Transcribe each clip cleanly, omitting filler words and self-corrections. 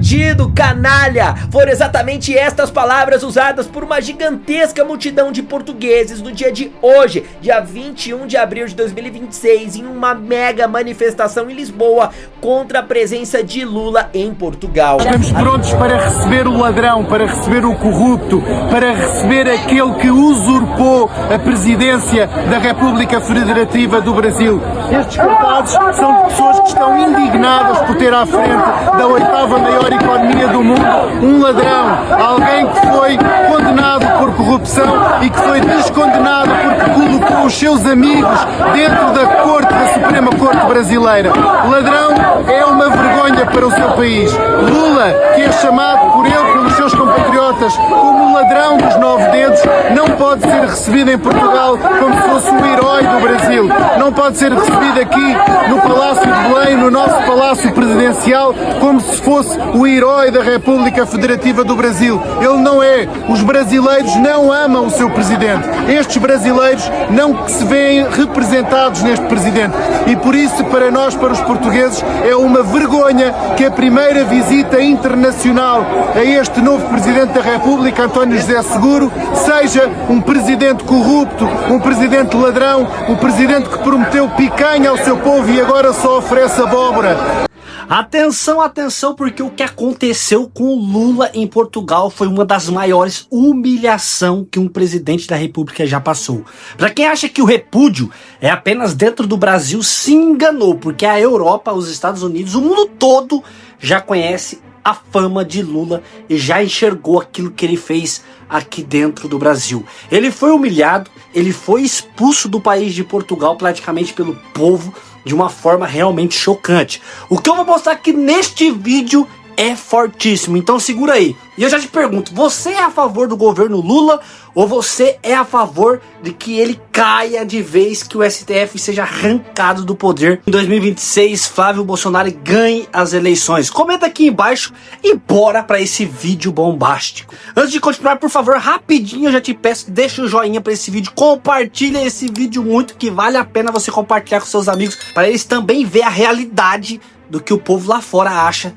bandido, canalha! Foram exatamente estas palavras usadas por uma gigantesca multidão de portugueses no dia de hoje, dia 21 de abril de 2026, em uma mega manifestação em Lisboa contra a presença de Lula em Portugal. Estamos prontos para receber o ladrão, para receber o corrupto, para receber aquele que usurpou a presidência da República Federativa do Brasil. Estes cartazes são de pessoas que estão indignadas por ter à frente da oitava maior economia do mundo um ladrão, alguém que foi condenado por corrupção e que foi descondenado porque colocou os seus amigos dentro da corte, da Suprema Corte Brasileira. Ladrão é uma vergonha para o seu país. Lula, que é chamado por ele, pelos seus compatriotas, como o ladrão dos 9 dedos, não pode ser recebido em Portugal como se fosse o herói do Brasil. Não pode ser recebido aqui no Palácio de Belém, no nosso Palácio Presidencial, como se fosse o herói da República Federativa do Brasil. Ele não é. Os brasileiros não amam o seu presidente. Estes brasileiros não se veem representados neste presidente. E por isso, para nós, para os portugueses, é uma vergonha que a primeira visita internacional a este novo presidente da República, António José Seguro, seja um presidente corrupto, um presidente ladrão, um presidente que prometeu picanha ao seu povo e agora só oferece abóbora. Atenção, atenção, porque o que aconteceu com o Lula em Portugal foi uma das maiores humilhações que um presidente da República já passou. Para quem acha que o repúdio é apenas dentro do Brasil, se enganou, porque a Europa, os Estados Unidos, o mundo todo já conhece a fama de Lula e já enxergou aquilo que ele fez aqui dentro do Brasil. Ele foi humilhado, ele foi expulso do país de Portugal praticamente pelo povo de uma forma realmente chocante. O que eu vou mostrar aqui neste vídeo é fortíssimo, então segura aí. E eu já te pergunto, você é a favor do governo Lula ou você é a favor de que ele caia de vez, que o STF seja arrancado do poder em 2026, Flávio Bolsonaro ganhe as eleições? Comenta aqui embaixo e bora para esse vídeo bombástico. Antes de continuar, por favor, rapidinho eu já te peço, deixa o joinha para esse vídeo, compartilha esse vídeo muito, que vale a pena você compartilhar com seus amigos, para eles também ver a realidade do que o povo lá fora acha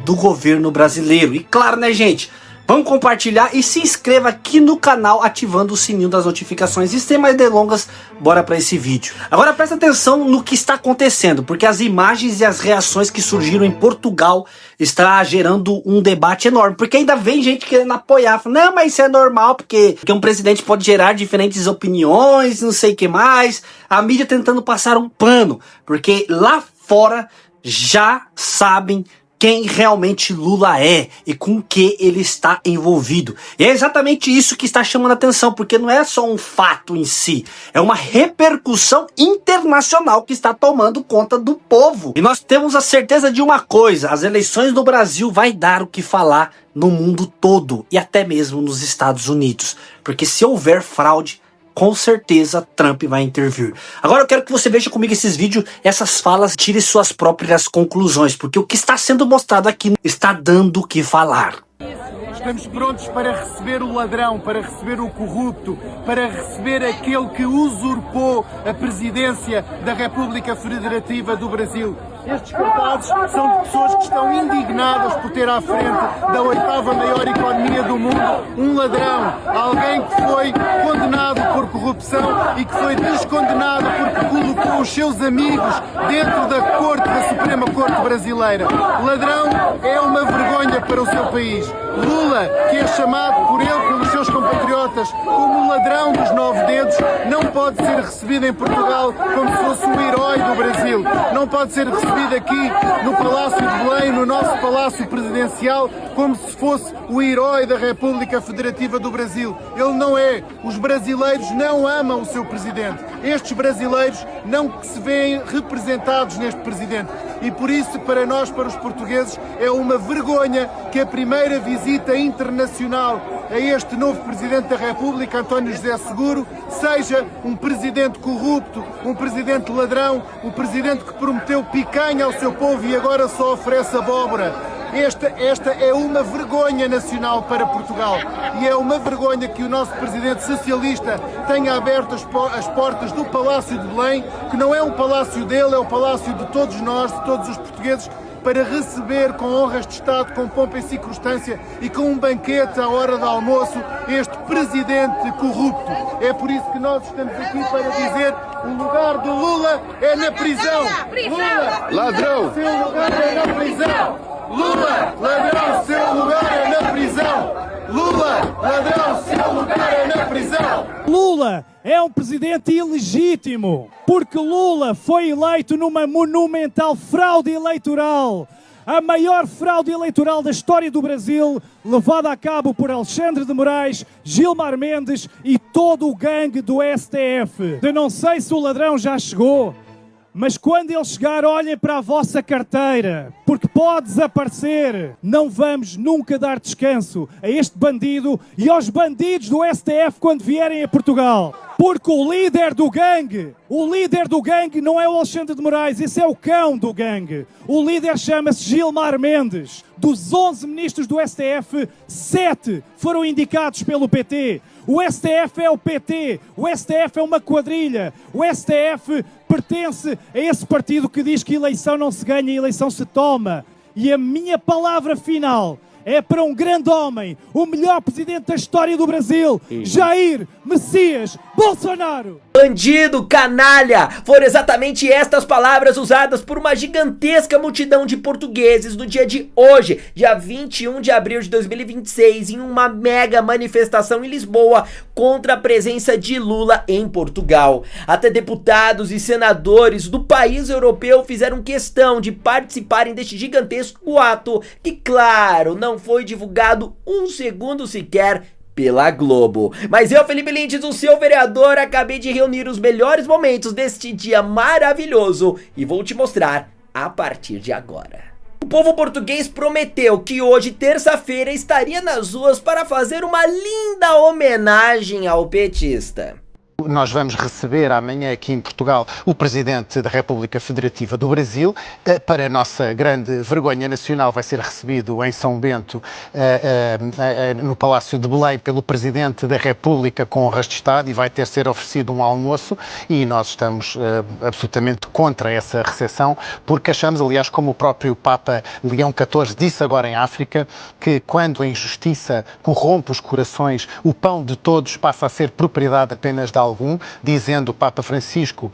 do governo brasileiro. E claro, né, gente, vamos compartilhar e se inscreva aqui no canal ativando o sininho das notificações. E sem mais delongas, bora para esse vídeo. Agora presta atenção no que está acontecendo, porque as imagens e as reações que surgiram em Portugal está gerando um debate enorme, porque ainda vem gente querendo apoiar, falando, não, mas isso é normal, porque um presidente pode gerar diferentes opiniões, não sei o que mais. A mídia tentando passar um pano, porque lá fora já sabem quem realmente Lula é e com que ele está envolvido. E é exatamente isso que está chamando a atenção, porque não é só um fato em si, é uma repercussão internacional que está tomando conta do povo. E nós temos a certeza de uma coisa, as eleições no Brasil vai dar o que falar no mundo todo e até mesmo nos Estados Unidos, porque se houver fraude, com certeza Trump vai intervir. Agora eu quero que você veja comigo esses vídeos, essas falas, tire suas próprias conclusões, porque o que está sendo mostrado aqui está dando o que falar. Estamos prontos para receber o ladrão, para receber o corrupto, para receber aquele que usurpou a presidência da República Federativa do Brasil. Estes cartazes são de pessoas que estão indignadas por ter à frente da oitava maior economia do mundo um ladrão, alguém que foi condenado por corrupção e que foi descondenado porque colocou os seus amigos dentro da corte, da Suprema Corte Brasileira. Ladrão é uma vergonha para o seu país. Lula, que é chamado por ele, pelos seus compatriotas, como o ladrão dos 9 dedos, não pode ser recebido em Portugal como se fosse o herói do Brasil. Não pode ser recebido aqui no Palácio de Belém, no nosso Palácio Presidencial, como se fosse o herói da República Federativa do Brasil. Ele não é. Os brasileiros não amam o seu presidente. Estes brasileiros não se veem representados neste presidente. E por isso, para nós, para os portugueses, é uma vergonha que a primeira visita internacional a este novo Presidente da República, António José Seguro, seja um presidente corrupto, um presidente ladrão, um presidente que prometeu picanha ao seu povo e agora só oferece abóbora. Esta é uma vergonha nacional para Portugal e é uma vergonha que o nosso presidente socialista tenha aberto as portas do Palácio de Belém, que não é um palácio dele, é o palácio de todos nós, de todos os portugueses, para receber com honras de Estado, com pompa e circunstância e com um banquete à hora do almoço este presidente corrupto. É por isso que nós estamos aqui para dizer: o lugar do Lula é na prisão. Lula, ladrão, seu lugar é na prisão. Lula, ladrão, seu lugar é na prisão. Lula, ladrão, seu lugar é na prisão. Lula é um presidente ilegítimo, porque Lula foi eleito numa monumental fraude eleitoral. A maior fraude eleitoral da história do Brasil, levada a cabo por Alexandre de Moraes, Gilmar Mendes e todo o gangue do STF. Eu não sei se o ladrão já chegou, mas quando ele chegar, olhem para a vossa carteira, porque pode desaparecer. Não vamos nunca dar descanso a este bandido e aos bandidos do STF quando vierem a Portugal. Porque o líder do gangue não é o Alexandre de Moraes, esse é o cão do gangue. O líder chama-se Gilmar Mendes. Dos 11 ministros do STF, 7 foram indicados pelo PT. O STF é o PT, o STF é uma quadrilha, o STF pertence a esse partido que diz que eleição não se ganha, eleição se toma. E a minha palavra final é para um grande homem, o melhor presidente da história do Brasil, Jair Messias Bolsonaro. Bandido, canalha! Foram exatamente estas palavras usadas por uma gigantesca multidão de portugueses no dia de hoje, dia 21 de abril de 2026, em uma mega manifestação em Lisboa contra a presença de Lula em Portugal. Até deputados e senadores do país europeu fizeram questão de participarem deste gigantesco ato que, claro, não foi divulgado um segundo sequer pela Globo. Mas eu, Felipe Lindes, o seu vereador, acabei de reunir os melhores momentos deste dia maravilhoso e vou te mostrar a partir de agora. O povo português prometeu que hoje, terça-feira, estaria nas ruas para fazer uma linda homenagem ao petista. Nós vamos receber amanhã aqui em Portugal o Presidente da República Federativa do Brasil. Para a nossa grande vergonha nacional, vai ser recebido em São Bento, no Palácio de Belém, pelo Presidente da República com honras de Estado, e vai ter ser oferecido um almoço, e nós estamos absolutamente contra essa recepção, porque achamos, aliás, como o próprio Papa Leão XIV disse agora em África, que quando a injustiça corrompe os corações, o pão de todos passa a ser propriedade apenas de algum, dizendo o Papa Francisco,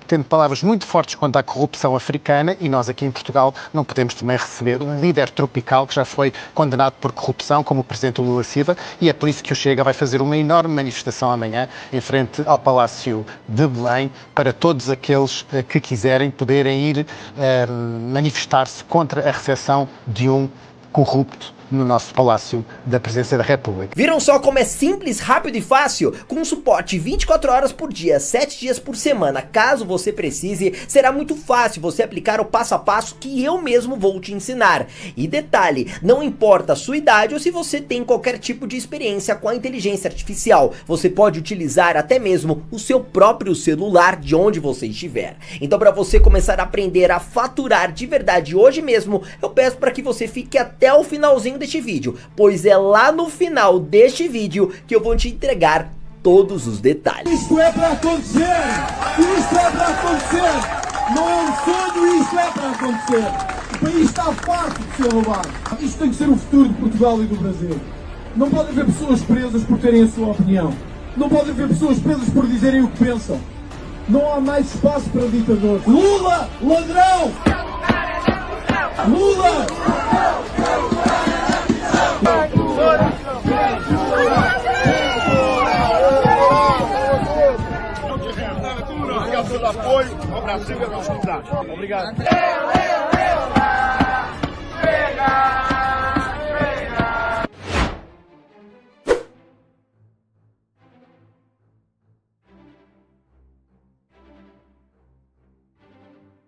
tendo palavras muito fortes contra a corrupção africana, e nós aqui em Portugal não podemos também receber um líder tropical que já foi condenado por corrupção, como o Presidente Lula Silva, e é por isso que o Chega vai fazer uma enorme manifestação amanhã em frente ao Palácio de Belém, para todos aqueles que quiserem poderem ir manifestar-se contra a recepção de um corrupto no nosso Palácio da Presidência da República. Viram só como é simples, rápido e fácil? Com suporte 24 horas por dia, 7 dias por semana, caso você precise, será muito fácil você aplicar o passo a passo que eu mesmo vou te ensinar. E detalhe, não importa a sua idade ou se você tem qualquer tipo de experiência com a inteligência artificial, você pode utilizar até mesmo o seu próprio celular de onde você estiver. Então, para você começar a aprender a faturar de verdade hoje mesmo, eu peço para que você fique até o finalzinho deste vídeo, pois é lá no final deste vídeo que eu vou te entregar todos os detalhes. Isto é para acontecer! Isto é para acontecer! Não é um sonho, isto é para acontecer! O país está farto de ser roubado. Isto tem que ser o futuro de Portugal e do Brasil. Não pode haver pessoas presas por terem a sua opinião. Não pode haver pessoas presas por dizerem o que pensam. Não há mais espaço para ditadores. Lula, ladrão! Lula! Pelo apoio ao Brasil e aos convidados. Obrigado.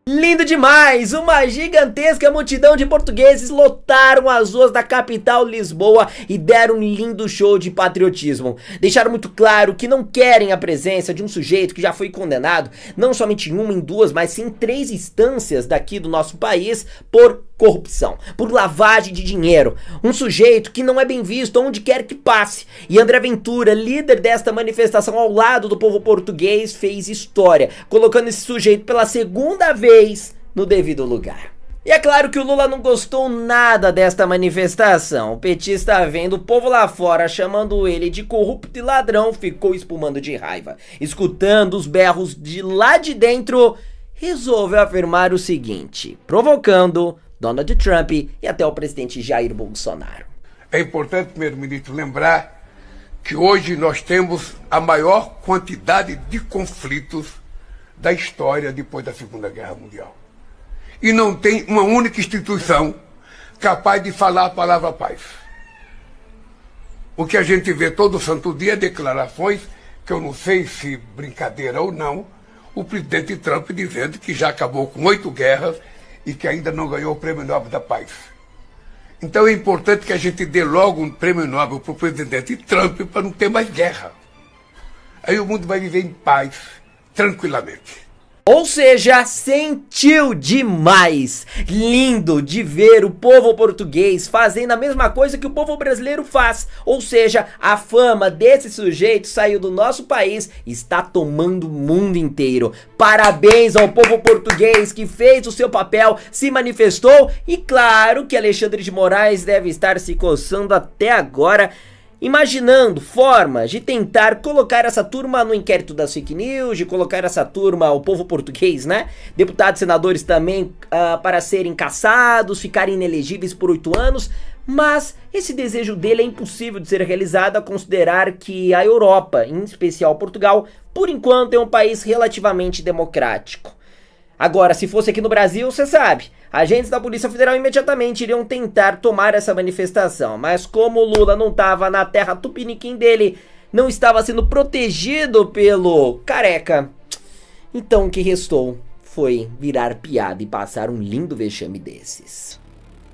Lindo demais! Uma gigantesca multidão de portugueses lotaram as ruas da capital Lisboa e deram um lindo show de patriotismo. Deixaram muito claro que não querem a presença de um sujeito que já foi condenado, não somente em uma, em duas, mas sim em 3 instâncias daqui do nosso país por corrupção, por lavagem de dinheiro. Um sujeito que não é bem visto onde quer que passe. E André Ventura, líder desta manifestação ao lado do povo português, fez história, colocando esse sujeito pela segunda vez no devido lugar. E é claro que o Lula não gostou nada desta manifestação. O petista, vendo o povo lá fora chamando ele de corrupto e ladrão, ficou espumando de raiva. Escutando os berros de lá de dentro, resolveu afirmar o seguinte, provocando Donald Trump e até o presidente Jair Bolsonaro. É importante, primeiro-ministro, lembrar que hoje nós temos a maior quantidade de conflitos da história depois da Segunda Guerra Mundial. E não tem uma única instituição capaz de falar a palavra paz. O que a gente vê todo santo dia é declarações, que eu não sei se brincadeira ou não, o presidente Trump dizendo que já acabou com 8 guerras e que ainda não ganhou o Prêmio Nobel da Paz. Então é importante que a gente dê logo um Prêmio Nobel para o presidente Trump para não ter mais guerra. Aí o mundo vai viver em paz, tranquilamente. Ou seja, sentiu demais. Lindo de ver o povo português fazendo a mesma coisa que o povo brasileiro faz. Ou seja, a fama desse sujeito saiu do nosso país e está tomando o mundo inteiro. Parabéns ao povo português que fez o seu papel, se manifestou e claro que Alexandre de Moraes deve estar se coçando até agora, imaginando formas de tentar colocar essa turma no inquérito das fake news, de colocar essa turma, o povo português, né? Deputados e senadores também para serem caçados, ficarem inelegíveis por 8 anos. Mas esse desejo dele é impossível de ser realizado a considerar que a Europa, em especial Portugal, por enquanto é um país relativamente democrático. Agora, se fosse aqui no Brasil, você sabe, agentes da Polícia Federal imediatamente iriam tentar tomar essa manifestação. Mas como o Lula não estava na terra tupiniquim dele, não estava sendo protegido pelo Careca, então o que restou foi virar piada e passar um lindo vexame desses.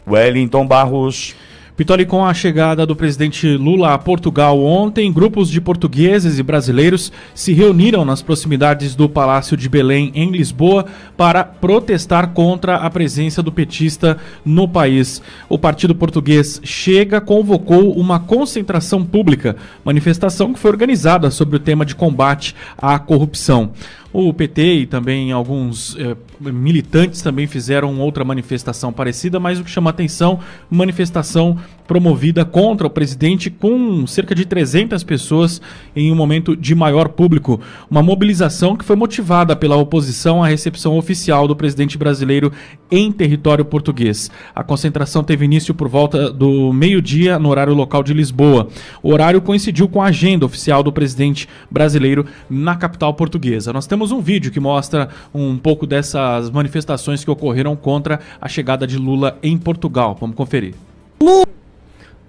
Wellington Barros. Pitoli, com a chegada do presidente Lula a Portugal ontem, grupos de portugueses e brasileiros se reuniram nas proximidades do Palácio de Belém, em Lisboa, para protestar contra a presença do petista no país. O Partido Português Chega convocou uma concentração pública, manifestação que foi organizada sobre o tema de combate à corrupção. O PT e também alguns militantes também fizeram outra manifestação parecida, mas o que chama atenção, manifestação promovida contra o presidente com cerca de 300 pessoas em um momento de maior público. Uma mobilização que foi motivada pela oposição à recepção oficial do presidente brasileiro em território português. A concentração teve início por volta do meio-dia no horário local de Lisboa. O horário coincidiu com a agenda oficial do presidente brasileiro na capital portuguesa. Nós temos um vídeo que mostra um pouco dessas manifestações que ocorreram contra a chegada de Lula em Portugal. Vamos conferir.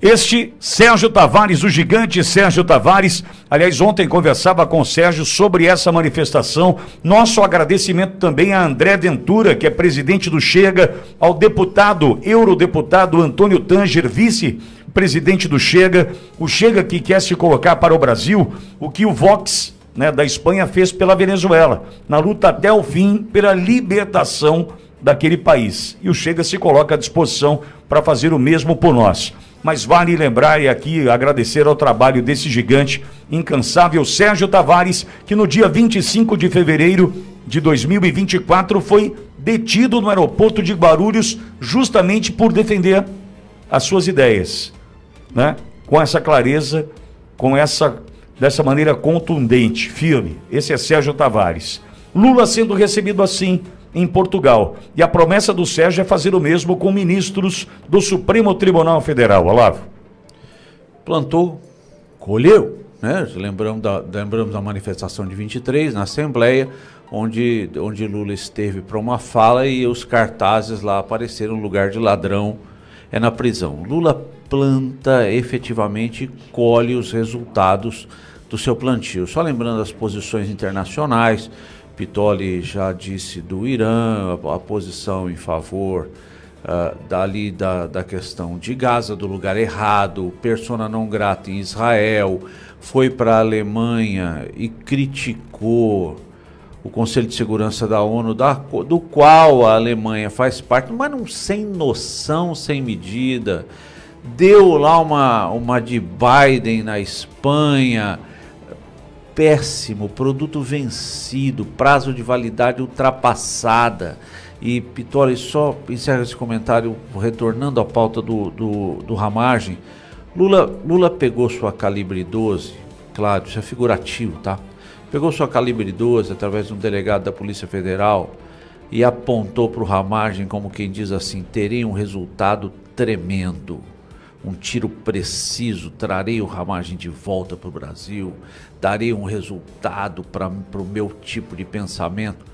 Este Sérgio Tavares, o gigante Sérgio Tavares, aliás, ontem conversava com o Sérgio sobre essa manifestação. Nosso agradecimento também a André Ventura, que é presidente do Chega, ao eurodeputado Antônio Tanger, vice-presidente do Chega, o Chega que quer se colocar para o Brasil, o que o Vox, né, da Espanha fez pela Venezuela, na luta até o fim pela libertação daquele país. E o Chega se coloca à disposição para fazer o mesmo por nós. Mas vale lembrar e aqui agradecer ao trabalho desse gigante incansável Sérgio Tavares, que no dia 25 de fevereiro de 2024 foi detido no aeroporto de Guarulhos justamente por defender as suas ideias, né? Com essa clareza, dessa maneira contundente, firme. Esse é Sérgio Tavares. Lula sendo recebido assim em Portugal. E a promessa do Sérgio é fazer o mesmo com ministros do Supremo Tribunal Federal. Olavo. Plantou, colheu, né? Lembramos da manifestação de 23 na Assembleia, onde Lula esteve para uma fala e os cartazes lá apareceram, lugar de ladrão é na prisão. Lula planta efetivamente e colhe os resultados do seu plantio. Só lembrando as posições internacionais, Pitoli já disse do Irã, a posição em favor da questão de Gaza, do lugar errado, persona não grata em Israel, foi para a Alemanha e criticou o Conselho de Segurança da ONU, do qual a Alemanha faz parte, mas não sem noção, sem medida. Deu lá uma de Biden na Espanha, péssimo, produto vencido, prazo de validade ultrapassada. E, Pitoli, só encerra esse comentário retornando à pauta do Ramagem. Lula pegou sua calibre 12, claro, isso é figurativo, tá? Pegou sua calibre 12 através de um delegado da Polícia Federal e apontou para o Ramagem como quem diz assim: terei um resultado tremendo, um tiro preciso, trarei o Ramagem de volta para o Brasil, darei um resultado para o meu tipo de pensamento.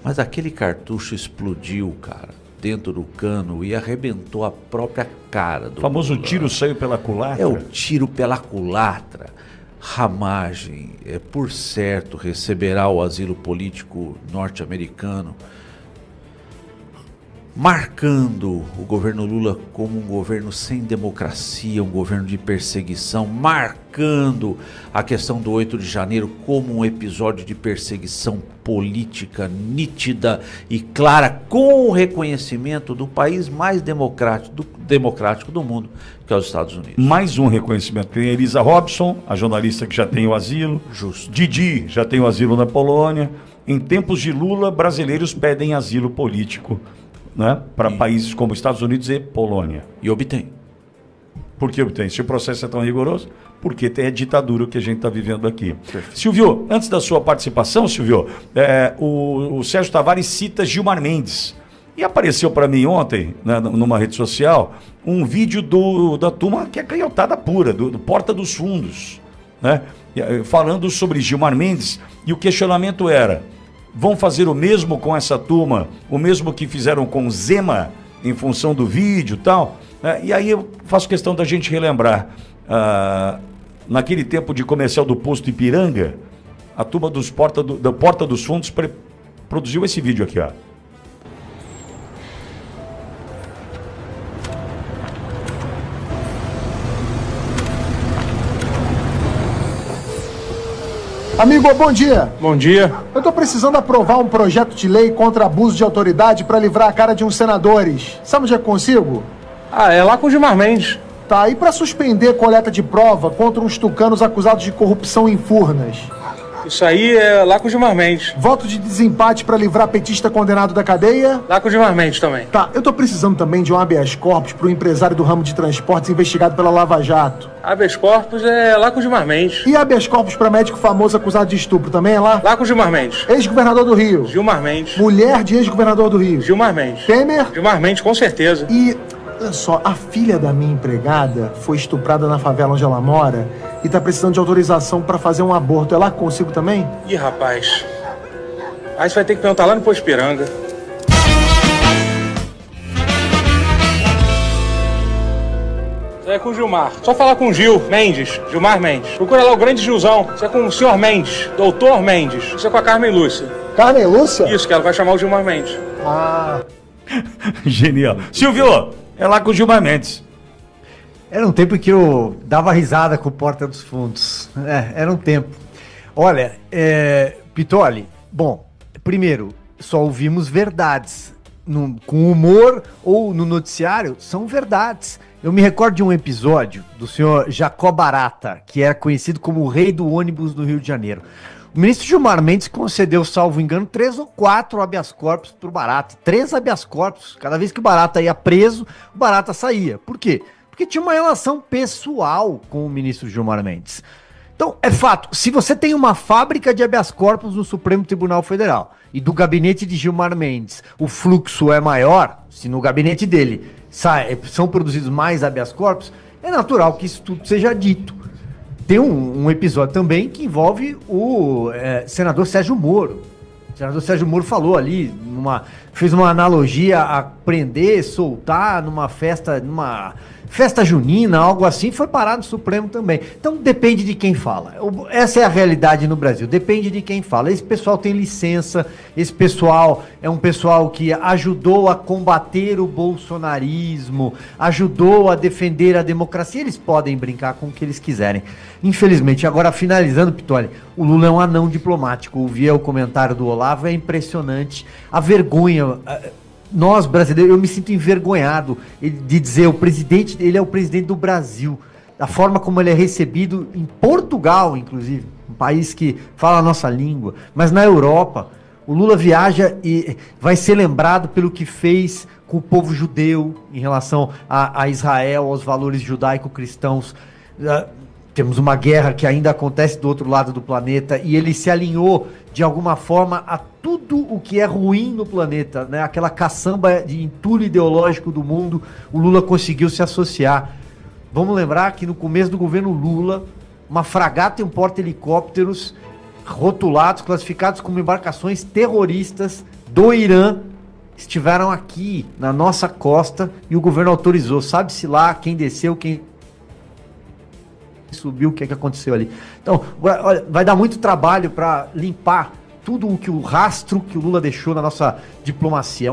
Mas aquele cartucho explodiu, cara, dentro do cano e arrebentou a própria cara do O famoso Lula. tiro saiu pela culatra. É o tiro pela culatra. Ramagem, por certo, receberá o asilo político norte-americano, marcando o governo Lula como um governo sem democracia, um governo de perseguição, marcando a questão do 8 de janeiro como um episódio de perseguição política nítida e clara, com o reconhecimento do país mais democrático do mundo, que é os Estados Unidos. Mais um reconhecimento. Tem a Elisa Robson, a jornalista que já tem o asilo. Justo. Didi já tem o asilo na Polônia. Em tempos de Lula, brasileiros pedem asilo político, né, para países como Estados Unidos e Polônia. E obtém. Por que obtém? Se o processo é tão rigoroso, porque tem a ditadura que a gente está vivendo aqui. Perfeito. Silvio, antes da sua participação, Silvio, o Sérgio Tavares cita Gilmar Mendes. E apareceu para mim ontem, né, numa rede social, um vídeo da turma que é canhotada pura, do Porta dos Fundos, né, falando sobre Gilmar Mendes, e o questionamento era: vão fazer o mesmo com essa turma, o mesmo que fizeram com Zema, em função do vídeo e tal? E aí eu faço questão da gente relembrar, naquele tempo de comercial do Posto Ipiranga, a turma da Porta dos Fundos produziu esse vídeo aqui, ó. Amigo, bom dia. Bom dia. Eu tô precisando aprovar um projeto de lei contra abuso de autoridade para livrar a cara de uns senadores. Sabe onde é que consigo? Ah, é lá com o Gilmar Mendes. Tá, e para suspender coleta de prova contra uns tucanos acusados de corrupção em Furnas? Isso aí é lá com o Gilmar Mendes. Voto de desempate para livrar petista condenado da cadeia? Lá com o Gilmar Mendes também. Tá, eu tô precisando também de um habeas corpus pro empresário do ramo de transportes investigado pela Lava Jato. Habeas corpus é lá com o Gilmar Mendes. E habeas corpus pra médico famoso acusado de estupro também é lá? Lá com o Gilmar Mendes. Ex-governador do Rio? Gilmar Mendes. Mulher de ex-governador do Rio? Gilmar Mendes. Temer? Gilmar Mendes, com certeza. E, olha só, a filha da minha empregada foi estuprada na favela onde ela mora e tá precisando de autorização pra fazer um aborto. É lá que consigo também? Ih, rapaz. Aí você vai ter que perguntar lá no Posto Ipiranga. Isso é com o Gilmar. Só falar com o Gil Mendes, Gilmar Mendes. Procura lá o grande Gilzão. Isso é com o senhor Mendes, doutor Mendes. Isso é com a Carmen Lúcia. Carmen Lúcia? Isso, que ela vai chamar o Gilmar Mendes. Ah. Genial. Silvio, é lá com o Gilmar Mendes. Era um tempo que eu dava risada com o Porta dos Fundos. Era um tempo. Olha, Pitoli, bom, primeiro, só ouvimos verdades. Com humor ou no noticiário, são verdades. Eu me recordo de um episódio do senhor Jacó Barata, que era conhecido como o rei do ônibus do Rio de Janeiro. O ministro Gilmar Mendes concedeu, salvo engano, 3 ou 4 habeas corpus pro Barata. 3 habeas corpus. Cada vez que o Barata ia preso, o Barata saía. Por quê? Porque tinha uma relação pessoal com o ministro Gilmar Mendes. Então, é fato, se você tem uma fábrica de habeas corpus no Supremo Tribunal Federal e do gabinete de Gilmar Mendes o fluxo é maior, se no gabinete dele são produzidos mais habeas corpus, é natural que isso tudo seja dito. Tem um episódio também que envolve o senador Sérgio Moro. O senador Sérgio Moro falou ali, fez uma analogia a prender, soltar numa festa junina, algo assim, foi parar no Supremo também. Então depende de quem fala. Essa é a realidade no Brasil, depende de quem fala. Esse pessoal tem licença, esse pessoal é um pessoal que ajudou a combater o bolsonarismo, ajudou a defender a democracia, eles podem brincar com o que eles quiserem. Infelizmente, agora finalizando, Pitoli, o Lula é um anão diplomático. Ouvia o comentário do Olavo, é impressionante. A vergonha... Nós, brasileiros, eu me sinto envergonhado de dizer, o presidente, ele é o presidente do Brasil. Da forma como ele é recebido em Portugal, inclusive, um país que fala a nossa língua. Mas na Europa, O Lula viaja e vai ser lembrado pelo que fez com o povo judeu em relação a Israel, aos valores judaico-cristãos. Temos uma guerra que ainda acontece do outro lado do planeta e ele se alinhou de alguma forma a tudo o que é ruim no planeta, né? Aquela caçamba de entulho ideológico do mundo, o Lula conseguiu se associar. Vamos lembrar que no começo do governo Lula, uma fragata e um porta-helicópteros rotulados, classificados como embarcações terroristas do Irã, estiveram aqui na nossa costa e o governo autorizou. Sabe-se lá quem desceu, quem subiu, o que é que aconteceu ali. Então, olha, vai dar muito trabalho para limpar tudo o rastro que o Lula deixou na nossa diplomacia.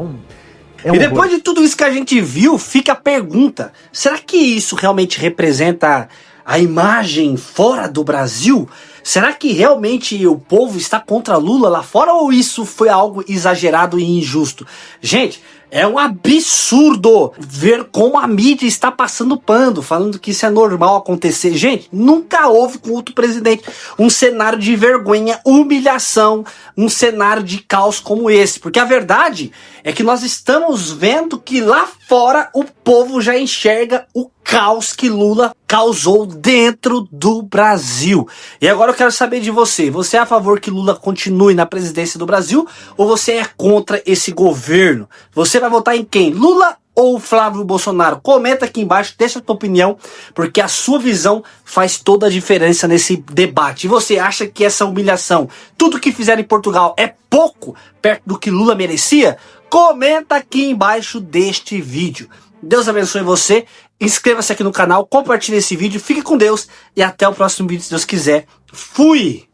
E depois de tudo isso que a gente viu, fica a pergunta: será que isso realmente representa a imagem fora do Brasil? Será que realmente o povo está contra Lula lá fora ou isso foi algo exagerado e injusto? Gente, é um absurdo ver como a mídia está passando pano, falando que isso é normal acontecer. Gente, nunca houve com outro presidente um cenário de vergonha, humilhação, um cenário de caos como esse. Porque a verdade é que nós estamos vendo que lá fora o povo já enxerga o caos que Lula causou dentro do Brasil. E agora eu quero saber de você. Você é a favor que Lula continue na presidência do Brasil ou você é contra esse governo? Você vai votar em quem? Lula ou Flávio Bolsonaro? Comenta aqui embaixo, deixa a tua opinião, porque a sua visão faz toda a diferença nesse debate. E você acha que essa humilhação, tudo que fizeram em Portugal é pouco perto do que Lula merecia? Comenta aqui embaixo deste vídeo. Deus abençoe você, inscreva-se aqui no canal, compartilhe esse vídeo, fique com Deus e até o próximo vídeo se Deus quiser. Fui!